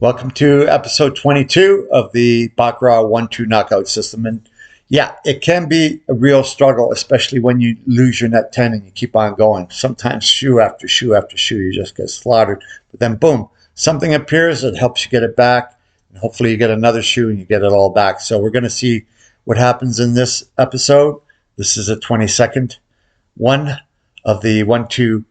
Welcome to episode 22 of the Baccarat One Two knockout system. And yeah, it can be a real struggle, especially when you lose your net 10 and you keep on going. Sometimes shoe after shoe after shoe, you just get slaughtered. But then boom, something appears that helps you get it back. And hopefully you get another shoe and you get it all back. So we're going to see what happens in this episode. This is a 22nd one of the One Two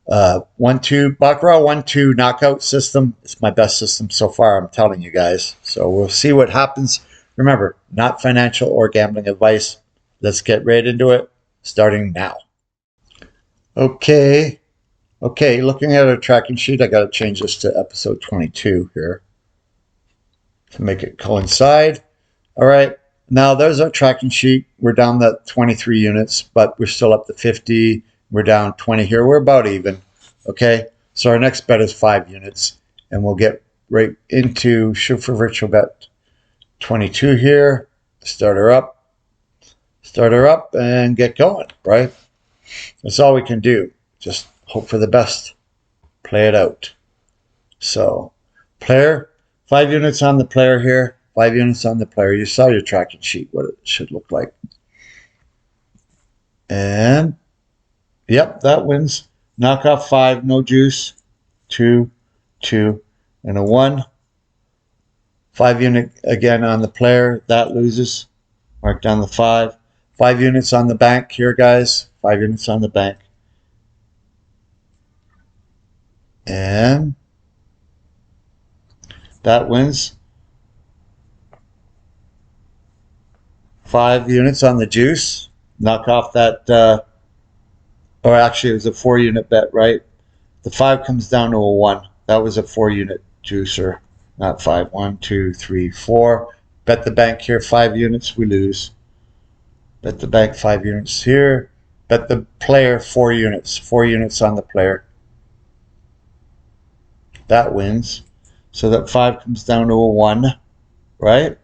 Baccarat One Two knockout system. It's my best system so far, I'm telling you guys. So we'll see what happens. Remember, not financial or gambling advice. Let's get right into it, starting now. Okay, looking at our tracking sheet, I got to change this to episode 22 here to make it coincide. All right, now there's our tracking sheet. We're down to 23 units, but we're still up to 50. We're down 20 here. We're about even. Okay, so our next bet is 5 units, and we'll get right into shoot for virtual bet 22 here. Start her up, and get going. Right, that's all we can do. Just hope for the best. Play it out. So, player, 5 units on the player here. 5 units on the player. You saw your tracking sheet, what it should look like. And yep, that wins. Knock off 5, no juice. 2, 2, and a 1. 5 unit again on the player. That loses. Mark down the 5. 5 units on the bank here, guys. 5 units on the bank. And that wins. 5 units on the juice. Knock off that... or actually, it was a 4 unit bet, right? The 5 comes down to a 1. That was a 4 unit juicer, not 5. 1, 2, 3, 4. Bet the bank here, 5 units, we lose. Bet the bank, 5 units here. Bet the player, 4 units. 4 units on the player. That wins. So that 5 comes down to a 1, right?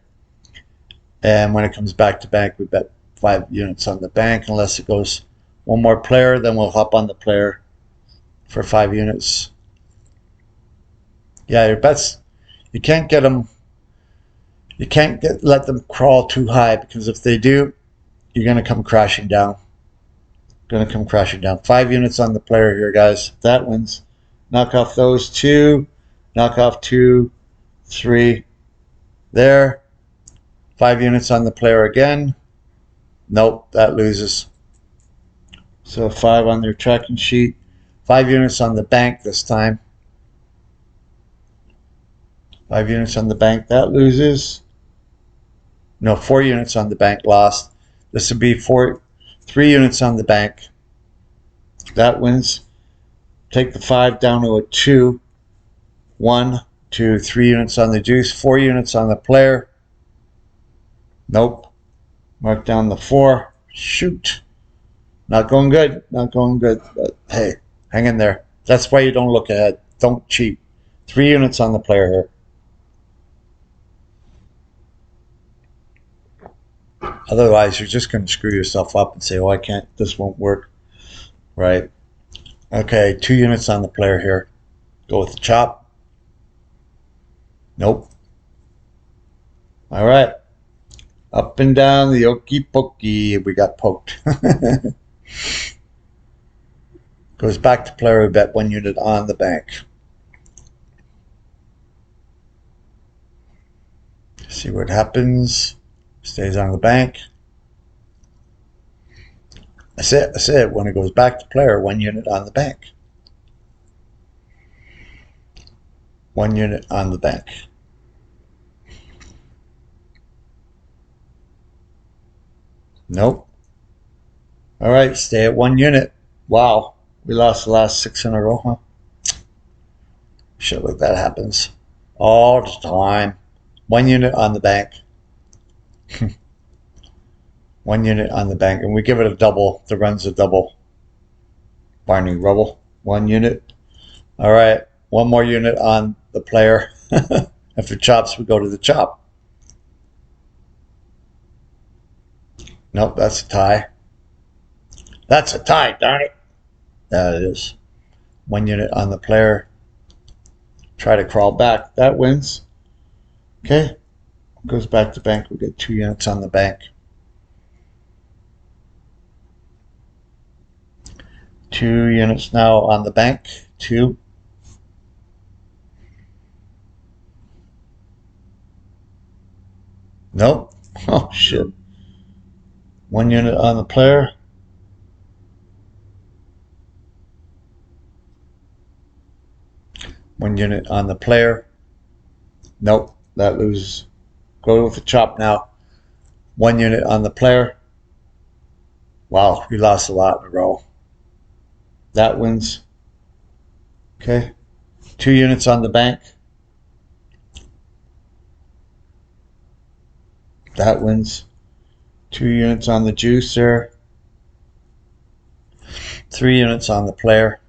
And when it comes back to bank, we bet 5 units on the bank, unless it goes... one more player, then we'll hop on the player for 5 units. Yeah, your bets, you can't get them, let them crawl too high, because if they do, you're going to come crashing down. 5 units on the player here, guys. That wins. Knock off those 2. Knock off 2, 3. There. 5 units on the player again. Nope, that loses. So 5 on their tracking sheet. 5 units on the bank this time. 5 units on the bank. That loses. No, 4 units on the bank lost. This would be 3 units on the bank. That wins. Take the 5 down to a 2. 1, 2, 3 units on the juice. 4 units on the player. Nope. Mark down the 4. Shoot. Not going good, but hey, hang in there. That's why you don't look ahead. Don't cheat. 3 units on the player here. Otherwise, you're just going to screw yourself up and say, oh, I can't, this won't work. Right? Okay, 2 units on the player here. Go with the chop. Nope. All right. Up and down the okey pokey. We got poked. Goes back to player, we bet 1 unit on the bank. See what happens. Stays on the bank. That's it. When it goes back to player, 1 unit on the bank. 1 unit on the bank. Nope. All right, stay at 1 unit. Wow, we lost the last 6 in a row, huh? Shit like that happens all the time. 1 unit on the bank. 1 unit on the bank, and we give it a double. The run's a double. Barney Rubble. 1 unit. All right, 1 more unit on the player. If it chops, we go to the chop. Nope, that's a tie. That's a tie, darn it. That it is. 1 unit on the player. Try to crawl back. That wins. Okay. Goes back to bank. We get 2 units on the bank. 2 units now on the bank. 2. Nope. Oh, shit. 1 unit on the player. One unit on the player. Nope. That loses. Go with the chop now. 1 unit on the player. Wow, we lost a lot in a row. That wins. Okay. 2 units on the bank. That wins. 2 units on the juice there. 3 units on the player.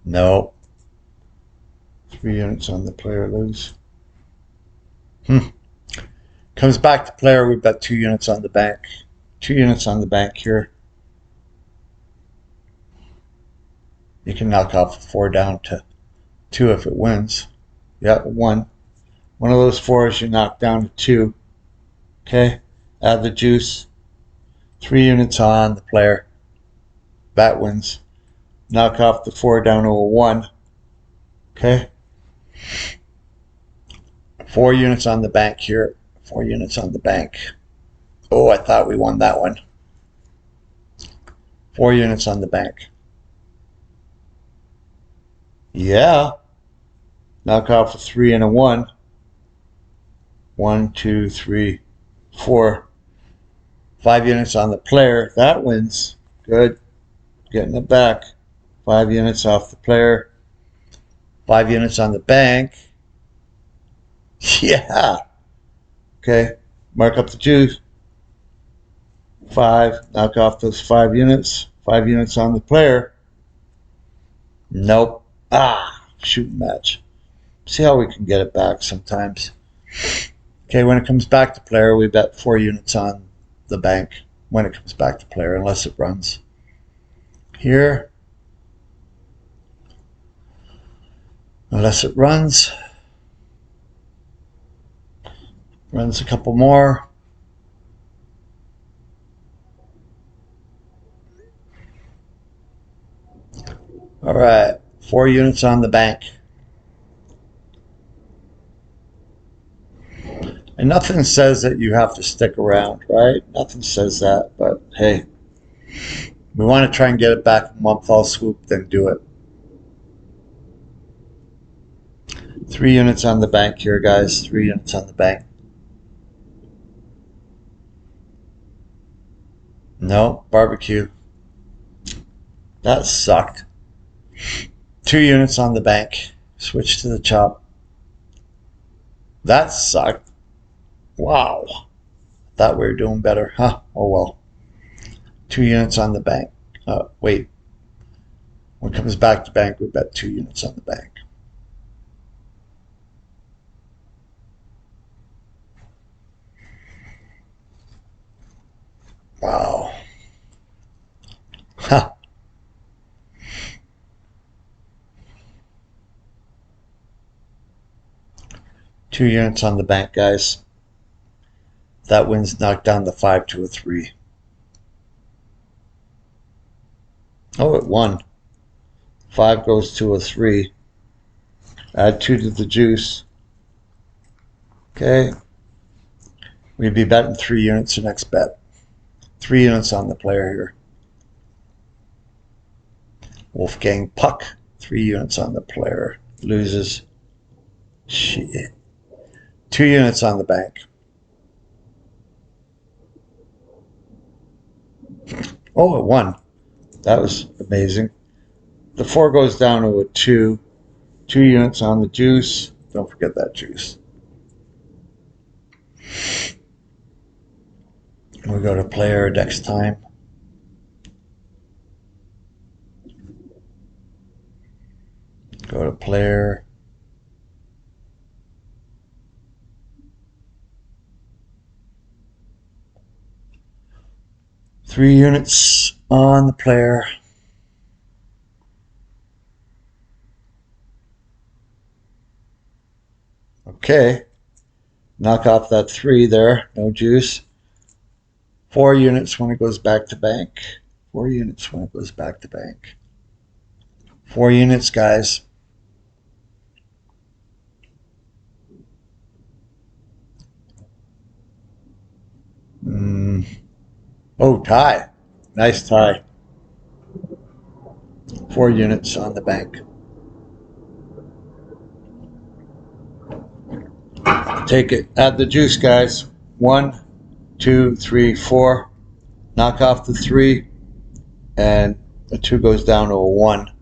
No. 3 units on the player lose. Comes back to player. We've got 2 units on the bank. 2 units on the bank here. You can knock off 4 down to 2 if it wins. Yeah, 1. One of those 4s you knock down to 2. Okay. Add the juice. 3 units on the player. That wins. Knock off the 4 down to a 1. Okay. 4 units on the bank here. 4 units on the bank. Oh, I thought we won that one. 4 units on the bank. Yeah. Knock off a 3 and a 1. 1, 2, 3, 4. 5 units on the player. That wins. Good. Getting it back. 5 units off the player. 5 units on the bank. Yeah. Okay. Mark up the juice. 5. Knock off those 5 units. 5 units on the player. Nope. Ah. Shooting match. See how we can get it back sometimes. Okay, when it comes back to player, we bet 4 units on the bank when it comes back to player, unless it runs. Here. Unless it runs. Runs a couple more. All right, 4 units on the bank. And nothing says that you have to stick around, right? Nothing says that, but hey, we want to try and get it back in one fell swoop, then do it. 3 units on the bank here, guys. 3 units on the bank. No, barbecue. That sucked. 2 units on the bank. Switch to the chop. That sucked. Wow. Thought we were doing better. Huh. Oh well. 2 units on the bank. Wait. When it comes back to bank, we bet 2 units on the bank. Wow. Huh. 2 units on the bank, guys. That wins knocked down the 5 to a 3. Oh, it won. 5 goes to a 3. Add 2 to the juice. Okay. We'd be betting 3 units the next bet. 3 units on the player here. Wolfgang Puck. 3 units on the player. Loses. Shit. 2 units on the bank. Oh, it won. That was amazing. The 4 goes down to a 2. 2 units on the juice. Don't forget that juice. We go to player next time. Go to player. Three units on the player. Okay. Knock off that 3 there. No juice. 4 units when it goes back to bank. 4 units when it goes back to bank. 4 units, guys. Oh, tie. Nice tie. 4 units on the bank. Take it. Add the juice, guys. 1, 2, 3, 4. Knock off the 3, and the 2 goes down to a 1.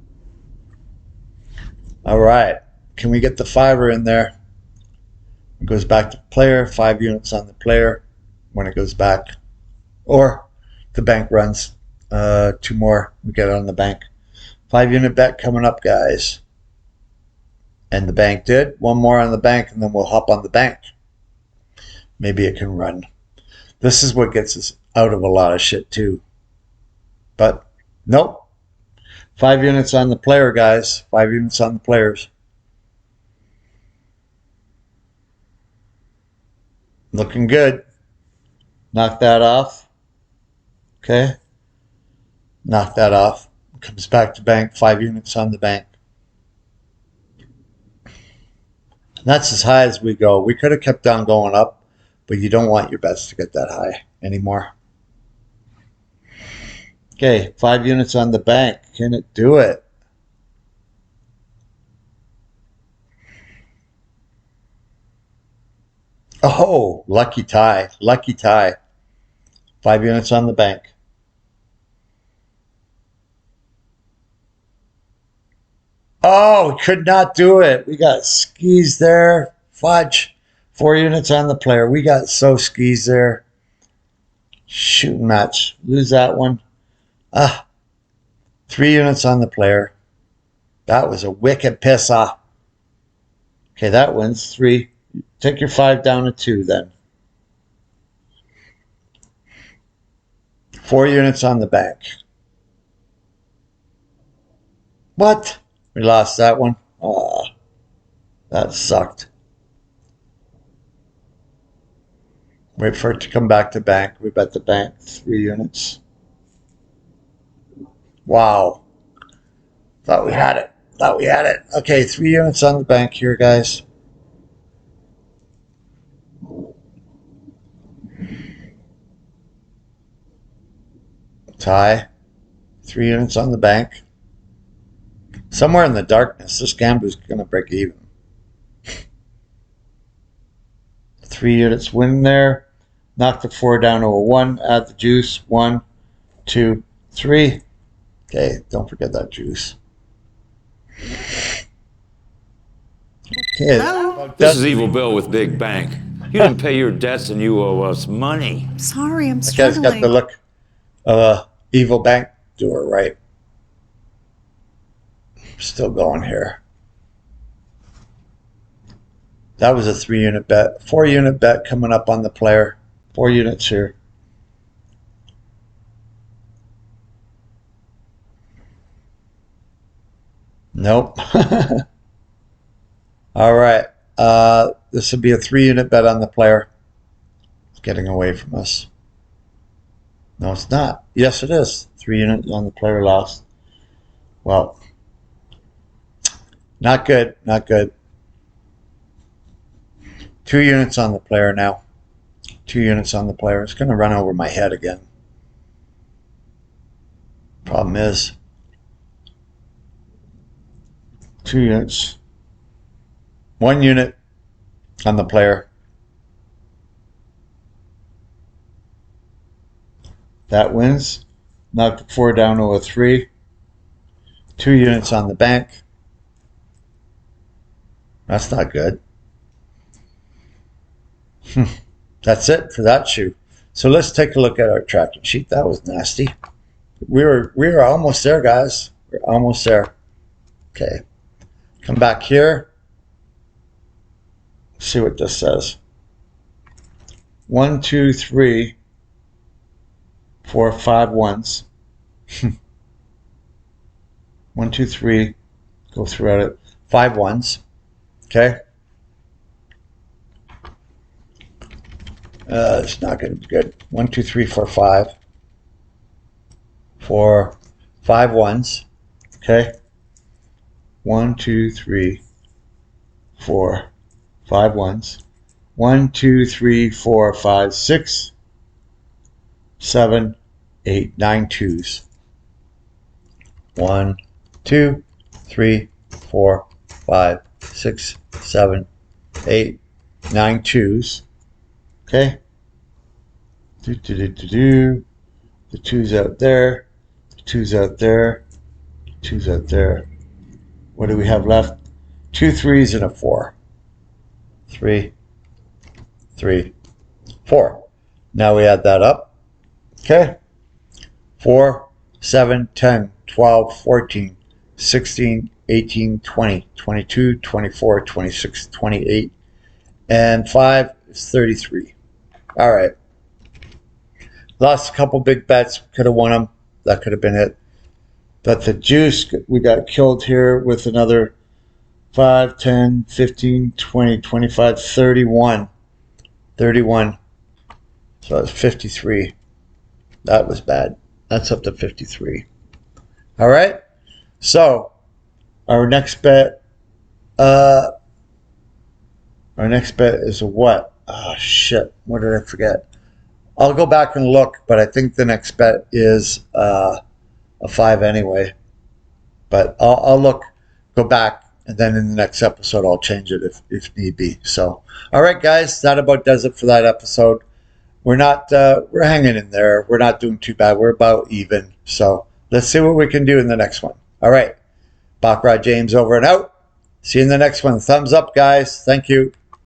All right. Can we get the 5er in there? It goes back to player. 5 units on the player when it goes back. Or the bank runs. 2 more. We get it on the bank. 5 unit bet coming up, guys. And the bank did. 1 more on the bank, and then we'll hop on the bank. Maybe it can run. This is what gets us out of a lot of shit, too. But, nope. 5 units on the player, guys. 5 units on the players. Looking good. Knock that off. Okay. Knock that off. Comes back to bank. 5 units on the bank. That's as high as we go. We could have kept on going up, but you don't want your bets to get that high anymore. Okay, 5 units on the bank. Can it do it? Oh, lucky tie. Lucky tie. 5 units on the bank. Oh, we could not do it. We got skis there. Fudge. 4 units on the player. We got so skis there. Shooting match. Lose that one. 3 units on the player. That was a wicked piss off. Okay, that wins 3. Take your 5 down to 2 then. 4 units on the bank. What? We lost that one. Oh, that sucked. Wait for it to come back to bank. We bet the bank 3 units. Wow. Thought we had it. Thought we had it. Okay, 3 units on the bank here, guys. Tie. 3 units on the bank. Somewhere in the darkness, this gambler's going to break even. 3 units win there. Knock the 4 down to a 1. Add the juice. 1, 2, 3. Okay, don't forget that juice. Okay. This is Evil Bill with Big Bank. You didn't pay your debts and you owe us money. Sorry, I'm That guy's struggling. got the look of a evil bank doer, right? Still going here. That was a 3 unit bet. 4 unit bet coming up on the player. 4 units here. Nope. All right. This would be a 3 unit bet on the player. It's getting away from us. No, it's not. Yes, it is. 3 units on the player lost. Well, not good. Not good. 2 units on the player now. 2 units on the player. It's going to run over my head again. Problem is, 2 units. 1 unit on the player. That wins. Knock the 4 down to a 3. 2 units on the bank. That's not good. That's it for that shoe. So let's take a look at our tracking sheet. That was nasty. We were almost there, guys. We're almost there. Okay. Come back here. See what this says. 1, 2, 3, 4, 5 ones. 1, 2, 3. Go throughout it. 5 ones. Okay. It's not going to be good. 1, 2, 3, 4, 5. 4, 5 ones. Okay. 1, 2, 3, 4, 5 ones. 1, 2, 3, 4, 5, 6, 7, 8, 9 twos. 1, 2, 3, 4, 5, 6, 7, 8, 9 twos. Okay. The two's out there. The two's out there. The two's out there. What do we have left? 2 threes and a 4. 3, 3, 4. Now we add that up. Okay. 4, 7, 10, 12, 14, 16, 18, 20, 22, 24, 26, 28, and 5 is 33. All right. Lost a couple big bets. Could have won them. That could have been it. But the juice, we got killed here with another 5, 10, 15, 20, 25, 31. 31. So that's 53. That was bad. That's up to 53. All right. So our next bet, is a what? Oh shit! What did I forget? I'll go back and look, but I think the next bet is a 5 anyway. But I'll look, go back, and then in the next episode I'll change it if need be. So, all right, guys, that about does it for that episode. We're hanging in there. We're not doing too bad. We're about even. So let's see what we can do in the next one. All right, Baccarat James over and out. See you in the next one. Thumbs up, guys. Thank you.